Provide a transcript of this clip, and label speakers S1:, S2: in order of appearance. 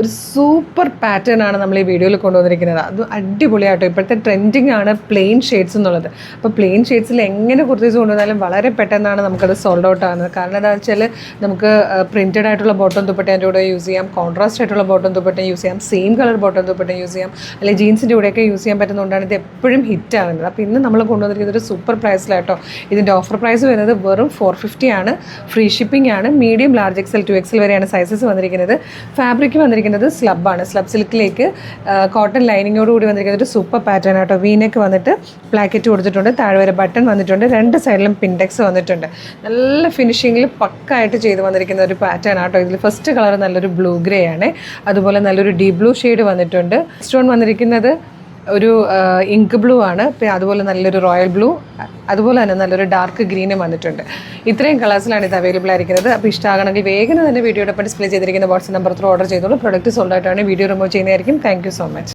S1: ഒരു super pattern ആണ് നമ്മൾ ഈ വീഡിയോയിൽ കൊണ്ടുവന്നിരിക്കുന്നത്. അത് അടിപൊളിയാട്ടോ. ഇപ്പോഴത്തെ ട്രെൻഡിങ് ആണ് പ്ലെയിൻ ഷെയ്ഡ്സ് എന്നുള്ളത്. അപ്പോൾ പ്ലെയിൻ ഷെയ്ഡ്സിൽ എങ്ങനെ കുർത്തീസ് കൊണ്ടുവന്നാലും വളരെ പെട്ടെന്നാണ് നമുക്കത് സോൾഡ് ഔട്ട് ആകുന്നത്. കാരണം എന്താണെന്ന് വെച്ചാൽ നമുക്ക് പ്രിൻറ്റഡ് ആയിട്ടുള്ള ബോട്ടം ദുപ്പട്ടേൻ്റെ കൂടെ യൂസ് ചെയ്യാം, കോൺട്രാസ്റ്റ് ആയിട്ടുള്ള ബോട്ടം ദുപ്പട്ടയും യൂസ് ചെയ്യാം, സെയിം കളർ ബോട്ടം ദുപ്പട്ടയും യൂസ് ചെയ്യാം, അല്ലെങ്കിൽ ജീൻസിൻ്റെ കൂടെയൊക്കെ യൂസ് ചെയ്യാൻ പറ്റുന്നതുകൊണ്ടാണ് ഇത് എപ്പോഴും ഹിറ്റ് ആകുന്നത്. അപ്പോൾ ഇന്ന് നമ്മൾ കൊണ്ടുവന്നിരിക്കുന്നത് ഒരു സൂപ്പർ പ്രൈസിലാട്ടോ. ഇതിൻ്റെ ഓഫർ പ്രൈസ് വരുന്നത് വെറും 450 ആണ്. ഫ്രീ ഷിപ്പിംഗ് ആണ്. മീഡിയം, ലാർജ് XL, 2XL വരെയാണ് സൈസസ് വന്നിരിക്കുന്നത്. ഫാബ്രിക് വന്നിരിക്കുന്നത് സ്ലബാണ്. സ്ലബ് സിൽക്കിലേക്ക് കോട്ടൺ ലൈനിങ്ങോട് കൂടി വന്നിരിക്കുന്നത് ഒരു സൂപ്പർ പാറ്റേൺ ആട്ടോ. വീനെക്ക് വന്നിട്ട് പ്ലാക്കറ്റ് കൊടുത്തിട്ടുണ്ട്, താഴെ വരെ ബട്ടൺ വന്നിട്ടുണ്ട്, രണ്ട് സൈഡിലും പിൻഡെക്സ് വന്നിട്ടുണ്ട്. നല്ല ഫിനിഷിങ്ങിൽ പക്കായിട്ട് ചെയ്ത് വന്നിരിക്കുന്ന ഒരു പാറ്റേൺ ആട്ടോ. ഇതിൽ ഫസ്റ്റ് കളർ നല്ലൊരു ബ്ലൂ ഗ്രേ ആണ്, അതുപോലെ നല്ലൊരു ഡീപ് ബ്ലൂ ഷെയ്ഡ് വന്നിട്ടുണ്ട്. സ്റ്റോൺ വന്നിരിക്കുന്നത് ഒരു ഇങ്ക് ബ്ലൂ ആണ്, പിന്നെ അതുപോലെ നല്ലൊരു റോയൽ ബ്ലൂ, അതുപോലെ തന്നെ നല്ലൊരു ഡാർക്ക് ഗ്രീനും വന്നിട്ടുണ്ട്. ഇത്രയും കളേഴ്സിലാണ് ഇത് അവൈലബിൾ ആയിരിക്കുന്നത്. അപ്പോൾ ഇഷ്ടമാകണമെങ്കിൽ വേഗം തന്നെ വീഡിയോടൊപ്പം ഡിസ്പ്ലേ ചെയ്തിരിക്കുന്ന വാട്സ്ആപ്പ് നമ്പർ ത്രൂ ഓർഡർ ചെയ്തോളൂ. പ്രൊഡക്റ്റ് സോൾഡ് ആയിട്ടാണ് വീഡിയോ റിമൂവ് ചെയ്യുന്നതായിരിക്കും. Thank you so much.